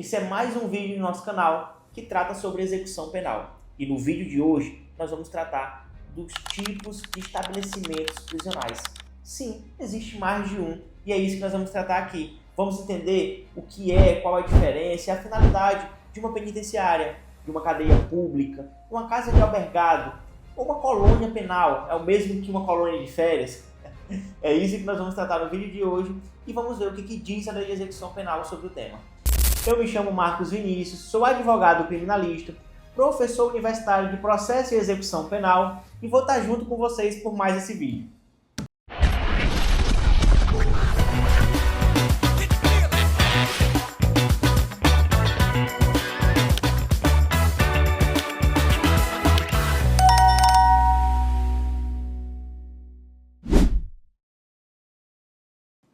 Esse é mais um vídeo do nosso canal que trata sobre execução penal. E no vídeo de hoje nós vamos tratar dos tipos de estabelecimentos prisionais. Sim, existe mais de um e é isso que nós vamos tratar aqui. Vamos entender o que é, qual é a diferença e a finalidade de uma penitenciária, de uma cadeia pública, uma casa de albergado ou uma colônia penal. É o mesmo que uma colônia de férias? É isso que nós vamos tratar no vídeo de hoje e vamos ver o que diz a lei de execução penal sobre o tema. Eu me chamo Marcos Vinícius, sou advogado criminalista, professor universitário de processo e execução penal e vou estar junto com vocês por mais esse vídeo.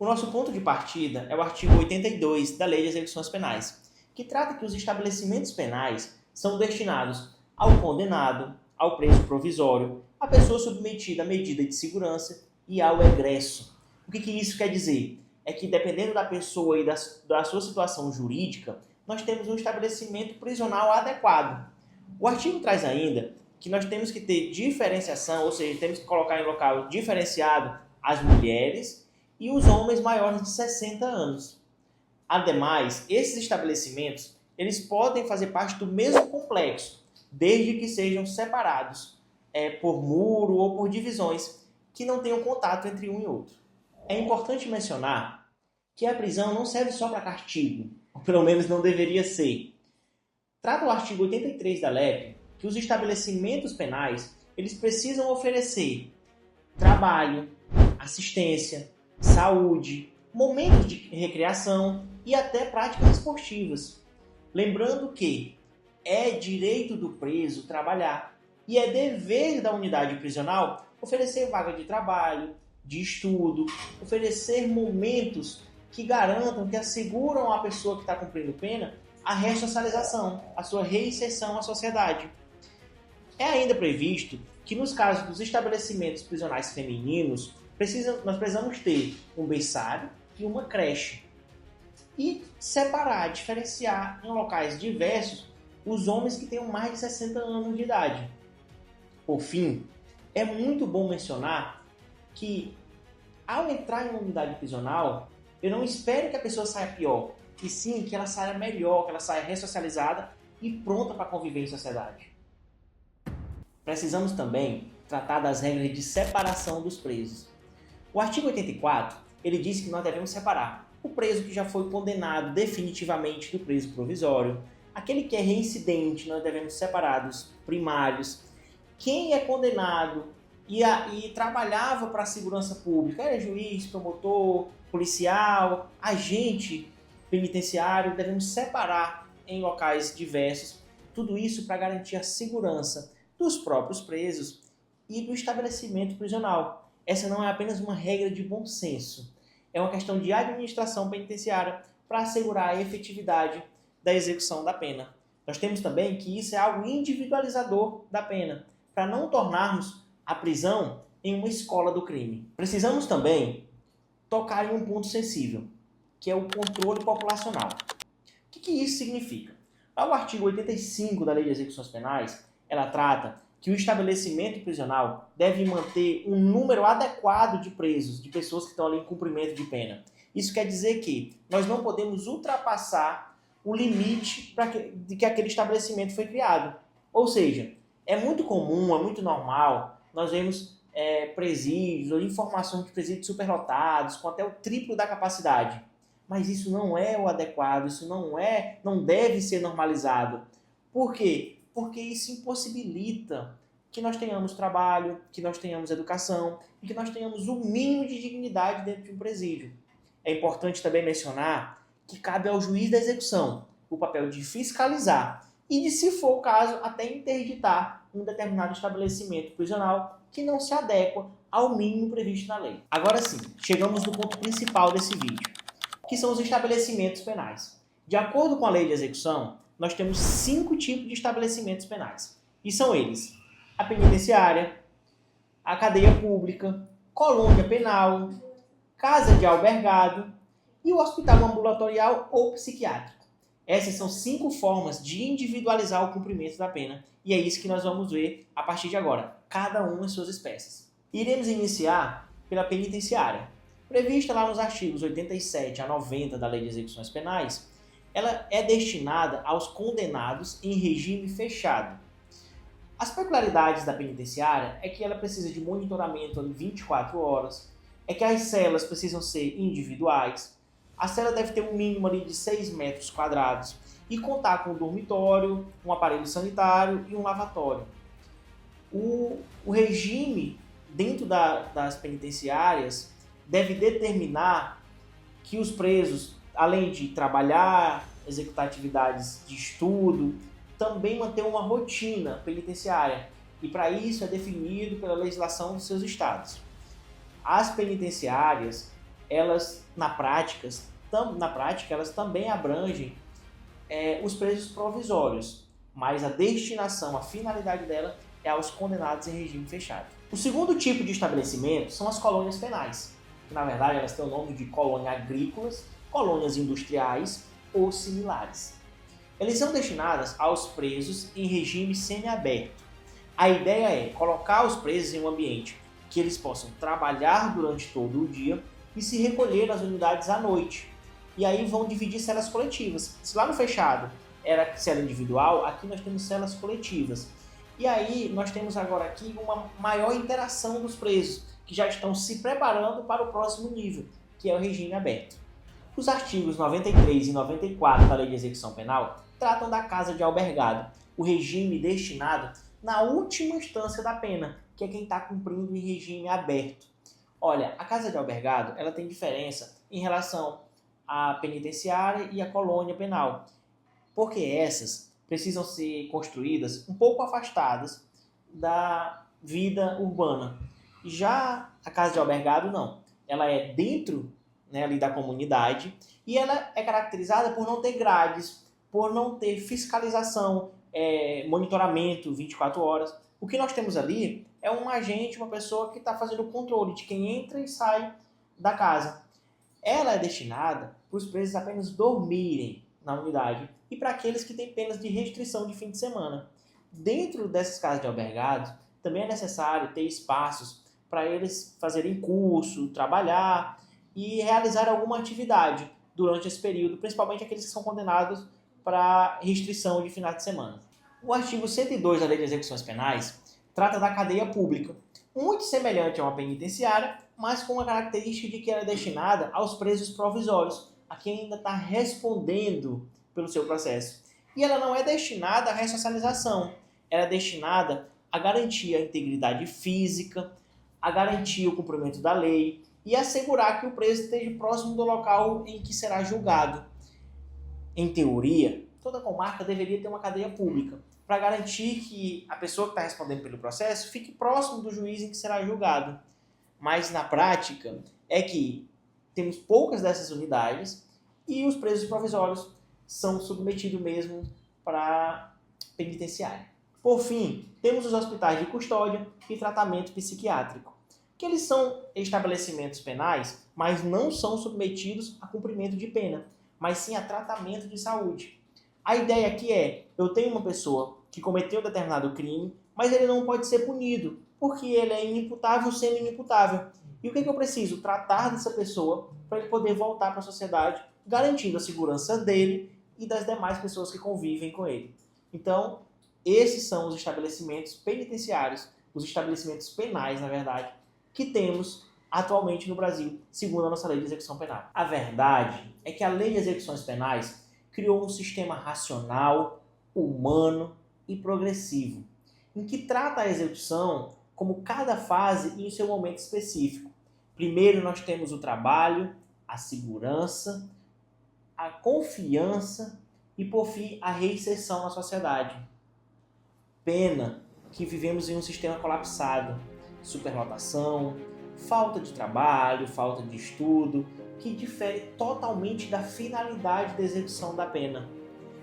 O nosso ponto de partida é o artigo 82 da Lei de Execuções Penais, que trata que os estabelecimentos penais são destinados ao condenado, ao preso provisório, à pessoa submetida à medida de segurança e ao egresso. O que isso quer dizer? É que dependendo da pessoa e da sua situação jurídica, nós temos um estabelecimento prisional adequado. O artigo traz ainda que nós temos que ter diferenciação, ou seja, temos que colocar em local diferenciado as mulheres e os homens maiores de 60 anos. Ademais, esses estabelecimentos eles podem fazer parte do mesmo complexo, desde que sejam separados por muro ou por divisões que não tenham contato entre um e outro. É importante mencionar que a prisão não serve só para castigo, ou pelo menos não deveria ser. Trata o artigo 83 da LEP que os estabelecimentos penais eles precisam oferecer trabalho, assistência, saúde, momentos de recreação e até práticas esportivas. Lembrando que é direito do preso trabalhar e é dever da unidade prisional oferecer vaga de trabalho, de estudo, oferecer momentos que garantam, que asseguram à pessoa que está cumprindo pena a ressocialização, a sua reinserção à sociedade. É ainda previsto que nos casos dos estabelecimentos prisionais femininos, nós precisamos ter um berçário e uma creche. E separar, diferenciar em locais diversos os homens que tenham mais de 60 anos de idade. Por fim, é muito bom mencionar que ao entrar em uma unidade prisional, eu não espero que a pessoa saia pior, e sim que ela saia melhor, que ela saia ressocializada e pronta para conviver em sociedade. Precisamos também tratar das regras de separação dos presos. O artigo 84, ele diz que nós devemos separar o preso que já foi condenado definitivamente do preso provisório, aquele que é reincidente, nós devemos separar dos primários, quem é condenado e trabalhava para a segurança pública, era juiz, promotor, policial, agente penitenciário, devemos separar em locais diversos, tudo isso para garantir a segurança dos próprios presos e do estabelecimento prisional. Essa não é apenas uma regra de bom senso, é uma questão de administração penitenciária para assegurar a efetividade da execução da pena. Nós temos também que isso é algo individualizador da pena, para não tornarmos a prisão em uma escola do crime. Precisamos também tocar em um ponto sensível, que é o controle populacional. O que isso significa? O artigo 85 da Lei de Execuções Penais, ela trata que o estabelecimento prisional deve manter um número adequado de presos, de pessoas que estão ali em cumprimento de pena. Isso quer dizer que nós não podemos ultrapassar o limite de que aquele estabelecimento foi criado. Ou seja, é muito comum, é muito normal, nós vemos presídios ou informações de presídios superlotados, com até o triplo da capacidade. Mas isso não é o adequado, isso não deve ser normalizado. Por quê? Porque isso impossibilita que nós tenhamos trabalho, que nós tenhamos educação e que nós tenhamos o mínimo de dignidade dentro de um presídio. É importante também mencionar que cabe ao juiz da execução o papel de fiscalizar e de, se for o caso, até interditar um determinado estabelecimento prisional que não se adequa ao mínimo previsto na lei. Agora sim, chegamos no ponto principal desse vídeo, que são os estabelecimentos penais. De acordo com a lei de execução, nós temos 5 tipos de estabelecimentos penais. E são eles: a penitenciária, a cadeia pública, colônia penal, casa de albergado e o hospital ambulatorial ou psiquiátrico. Essas são 5 formas de individualizar o cumprimento da pena, e é isso que nós vamos ver a partir de agora, cada uma em suas espécies. Iremos iniciar pela penitenciária. Prevista lá nos artigos 87 a 90 da Lei de Execuções Penais, ela é destinada aos condenados em regime fechado. As peculiaridades da penitenciária é que ela precisa de monitoramento em 24 horas, é que as celas precisam ser individuais, a cela deve ter um mínimo ali de 6 metros quadrados e contar com um dormitório, um aparelho sanitário e um lavatório. O regime dentro das penitenciárias deve determinar que os presos, além de trabalhar, executar atividades de estudo, também manter uma rotina penitenciária. E para isso é definido pela legislação dos seus estados. As penitenciárias, elas na prática, elas também abrangem os presos provisórios, mas a destinação, a finalidade dela é aos condenados em regime fechado. O segundo tipo de estabelecimento são as colônias penais, que na verdade elas têm o nome de colônias agrícolas, colônias industriais ou similares. Elas são destinadas aos presos em regime semiaberto. A ideia é colocar os presos em um ambiente que eles possam trabalhar durante todo o dia e se recolher nas unidades à noite. E aí vão dividir celas coletivas. Se lá no fechado era cela individual, aqui nós temos celas coletivas. E aí nós temos agora aqui uma maior interação dos presos, que já estão se preparando para o próximo nível, que é o regime aberto. Os artigos 93 e 94 da Lei de Execução Penal tratam da casa de albergado, o regime destinado na última instância da pena, que é quem está cumprindo em regime aberto. Olha, a casa de albergado ela tem diferença em relação à penitenciária e à colônia penal, porque essas precisam ser construídas um pouco afastadas da vida urbana. Já a casa de albergado não, ela é dentro, né, ali da comunidade e ela é caracterizada por não ter grades, por não ter fiscalização, monitoramento 24 horas. O que nós temos ali é um agente, uma pessoa que está fazendo o controle de quem entra e sai da casa. Ela é destinada para os presos apenas dormirem na unidade e para aqueles que têm penas de restrição de fim de semana. Dentro dessas casas de albergados, também é necessário ter espaços para eles fazerem curso, trabalhar e realizar alguma atividade durante esse período, principalmente aqueles que são condenados para restrição de final de semana. O artigo 102 da Lei de Execuções Penais trata da cadeia pública, muito semelhante a uma penitenciária, mas com a característica de que ela é destinada aos presos provisórios, a quem ainda está respondendo pelo seu processo. E ela não é destinada à ressocialização, ela é destinada a garantir a integridade física, a garantir o cumprimento da lei e assegurar que o preso esteja próximo do local em que será julgado. Em teoria, toda comarca deveria ter uma cadeia pública, para garantir que a pessoa que está respondendo pelo processo fique próximo do juiz em que será julgado. Mas na prática é que temos poucas dessas unidades e os presos provisórios são submetidos mesmo para penitenciária. Por fim, temos os hospitais de custódia e tratamento psiquiátrico, que eles são estabelecimentos penais, mas não são submetidos a cumprimento de pena, mas sim a tratamento de saúde. A ideia aqui é, eu tenho uma pessoa que cometeu determinado crime, mas ele não pode ser punido, porque ele é inimputável sendo inimputável. E o que eu preciso? Tratar dessa pessoa para ele poder voltar para a sociedade, garantindo a segurança dele e das demais pessoas que convivem com ele. Então, esses são os estabelecimentos penitenciários, os estabelecimentos penais, na verdade, que temos atualmente no Brasil, segundo a nossa Lei de Execução Penal. A verdade é que a Lei de Execuções Penais criou um sistema racional, humano e progressivo, em que trata a execução como cada fase em seu momento específico. Primeiro nós temos o trabalho, a segurança, a confiança e, por fim, a reinserção na sociedade. Pena que vivemos em um sistema colapsado, superlotação, falta de trabalho, falta de estudo, que difere totalmente da finalidade da execução da pena.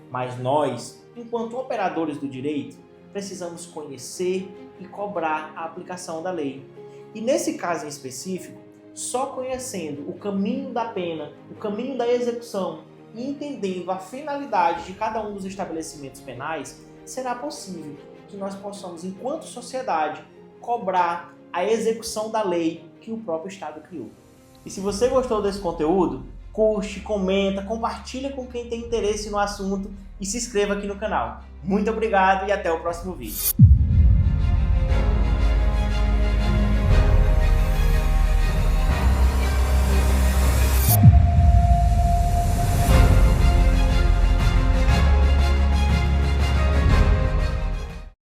Mas nós, enquanto operadores do direito, precisamos conhecer e cobrar a aplicação da lei. E nesse caso em específico, só conhecendo o caminho da pena, o caminho da execução e entendendo a finalidade de cada um dos estabelecimentos penais, será possível que nós possamos, enquanto sociedade, cobrar a execução da lei que o próprio Estado criou. E se você gostou desse conteúdo, curte, comenta, compartilha com quem tem interesse no assunto e se inscreva aqui no canal. Muito obrigado e até o próximo vídeo.